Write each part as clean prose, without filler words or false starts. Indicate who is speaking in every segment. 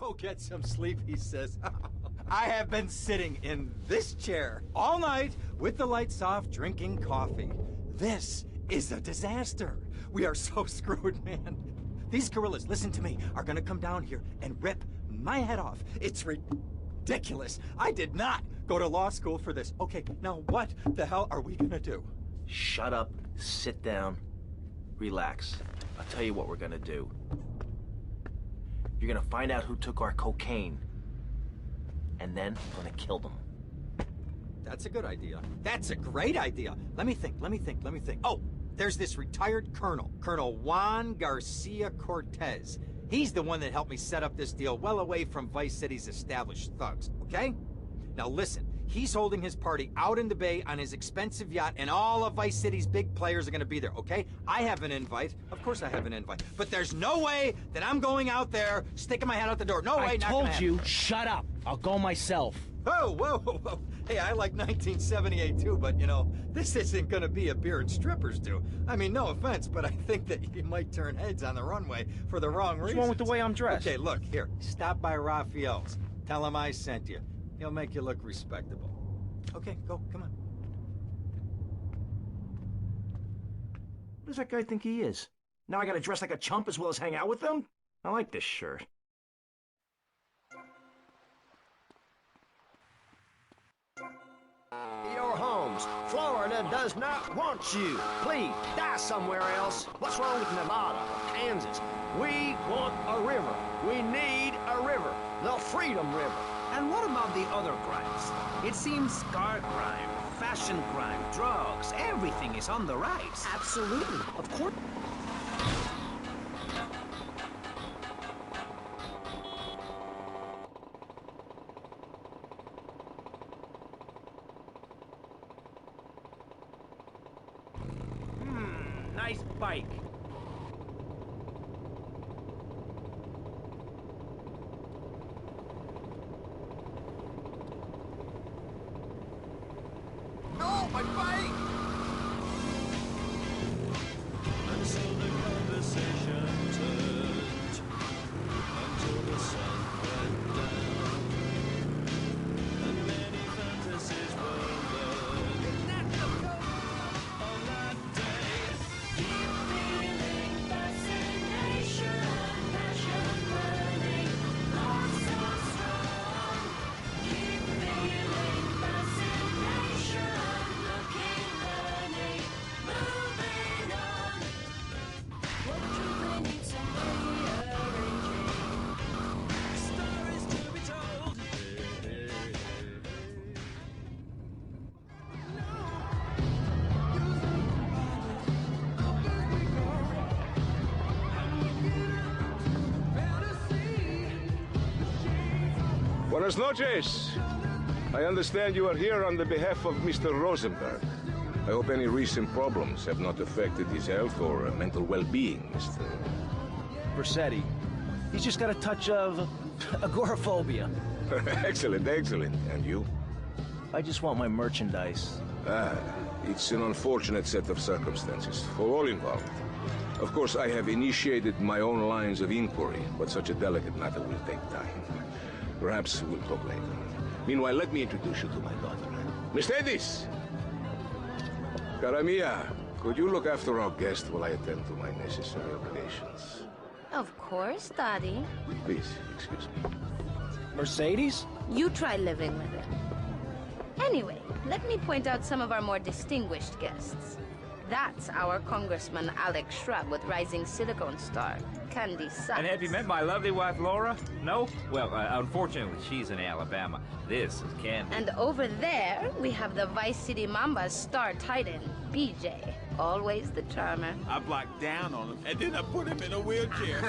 Speaker 1: Go get some sleep, he says. I have been sitting in this chair all night with the lights off, drinking coffee. This is a disaster. We are so screwed, man. These gorillas, listen to me, are gonna come down here and rip my head off. It's ridiculous. I did not go to law school for this. Okay, now what the hell are we gonna do?
Speaker 2: Shut up, sit down, relax. I'll tell you what we're gonna do. You're gonna find out who took our cocaine, and then we're gonna kill them.
Speaker 1: That's a good idea. That's a great idea. Let me think. Oh, there's this retired colonel, Colonel Juan Garcia Cortez. He's the one that helped me set up this deal well away from Vice City's established thugs, okay? Now listen, he's holding his party out in the bay on his expensive yacht, and all of Vice City's big players are gonna be there, okay? I have an invite. Of course I have an invite. But there's no way that I'm going out there sticking my head out the door. No way,
Speaker 2: I
Speaker 1: not gonna happen.
Speaker 2: told you, shut up. I'll go myself.
Speaker 1: Oh, whoa. Hey, I like 1978 too, but you know, this isn't gonna be a beer and strippers do. I mean, no offense, but I think that you might turn heads on the runway for the wrong reasons.
Speaker 2: What's wrong with the way I'm dressed?
Speaker 1: Okay, look, here, stop by Raphael's. Tell him I sent you. He'll make you look respectable. Okay, go, come on.
Speaker 2: What does that guy think he is? Now I gotta dress like a chump as well as hang out with them? I like this shirt.
Speaker 3: Your homes. Florida does not want you. Please, die somewhere else. What's wrong with Nevada or Kansas? We want a river. We need a river. The Freedom River.
Speaker 4: And what about the other crimes? It seems car crime, fashion crime, drugs, everything is on the rise.
Speaker 5: Absolutely. Of course.
Speaker 4: Nice bike.
Speaker 3: Oh, my bike!
Speaker 6: Until the conversation turned, until the sun went down, and many fantasies were learned. On that day,
Speaker 7: Keep feeling fascination, passion burning, love so strong. Keep feeling fascination, looking, learning, moving on. What truth needs some rearranging?
Speaker 6: stories to be told.
Speaker 8: Buenas noches. I understand you are here on the behalf of Mr. Rosenberg. I hope any recent problems have not affected his health or mental well-being, Mr.
Speaker 2: Vercetti. He's just got a touch of agoraphobia.
Speaker 8: Excellent. And you?
Speaker 2: I just want my merchandise.
Speaker 8: It's an unfortunate set of circumstances for all involved. Of course, I have initiated my own lines of inquiry, but such a delicate matter will take time. Perhaps we'll talk later. Meanwhile, let me introduce you to my daughter. Miss Davis! Cara mia, could you look after our guest while I attend to my necessary obligations?
Speaker 9: Of course, Daddy.
Speaker 8: Please, excuse me.
Speaker 2: Mercedes?
Speaker 9: You try living with him. Anyway, let me point out some of our more distinguished guests. That's our Congressman Alex Shrub with Rising Silicone Star, Candy Sykes.
Speaker 10: And have you met my lovely wife, Laura? No? Well, unfortunately, she's in Alabama. This is Candy.
Speaker 9: And over there, we have the Vice City Mamba's star titan, BJ. Always the charmer.
Speaker 11: I blocked down on him, and then I put him in a wheelchair.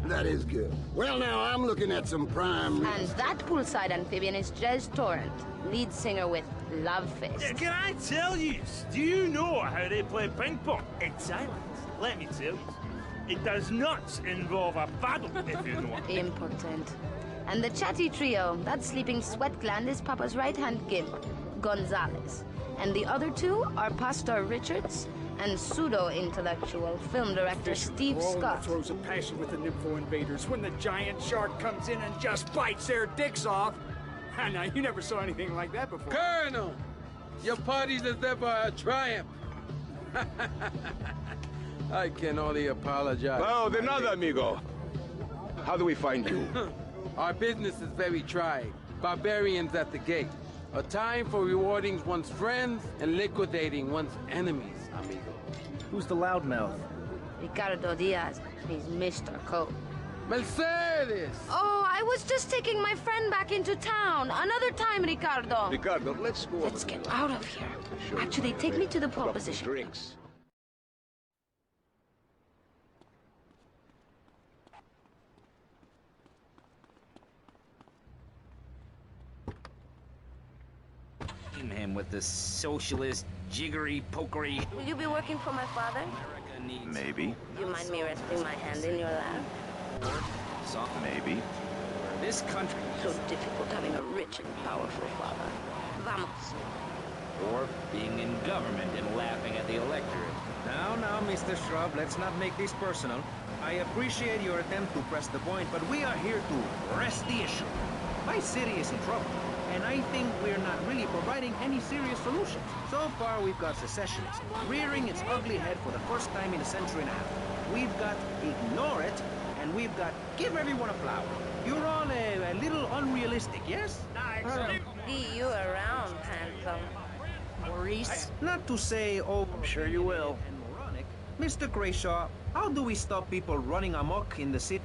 Speaker 12: That is good. Well, now I'm looking at some prime...
Speaker 9: And that poolside amphibian is Jez Torrent, lead singer with Love Fist.
Speaker 13: Can I tell you? Do you know how they play ping pong? It's silent. Let me tell you. It does not involve a paddle, if you know.
Speaker 9: Impotent. And the chatty trio, that sleeping sweat gland is Papa's right-hand gimp, Gonzalez. And the other two are Pastor Richards and pseudo-intellectual film director Steve Scott.
Speaker 5: Throws a passion with the Nympho invaders when the giant shark comes in and just bites their dicks off. Now, you never saw anything like that before.
Speaker 14: Colonel! Your party's as ever a triumph. I can only apologize.
Speaker 8: Oh, de nada, amigo. How do we find you?
Speaker 14: Our business is very trying. Barbarians at the gate. A time for rewarding one's friends and liquidating one's enemies, amigo.
Speaker 2: Who's the loudmouth?
Speaker 9: Ricardo Diaz. He's Mr. Cope.
Speaker 14: Mercedes!
Speaker 9: Oh, I was just taking my friend back into town. Another time, Ricardo.
Speaker 8: Ricardo, let's go.
Speaker 9: Let's get out of here. Actually, take me to the pole position.
Speaker 8: Drinks.
Speaker 4: Him with the socialist jiggery pokery.
Speaker 9: Will you be working for my father?
Speaker 2: Maybe.
Speaker 9: Do you mind me resting my hand in your lap?
Speaker 2: Maybe.
Speaker 4: This country.
Speaker 9: So difficult having a rich and powerful father. Vamos.
Speaker 4: Or being in government and laughing at the electorate. Now, Mr. Shrub, let's not make this personal. I appreciate your attempt to press the point, but we are here to press the issue. My city is in trouble, and I think we're not really providing any serious solutions. So far, we've got secessionists rearing its ugly head for the first time in a century and a half. We've got ignore it, and we've got give everyone a flower. You're all a little unrealistic, yes?
Speaker 9: See you around, handsome.
Speaker 4: Maurice? Not to say, oh, I'm sure you will. And moronic. Mr. Grayshaw, how do we stop people running amok in the city?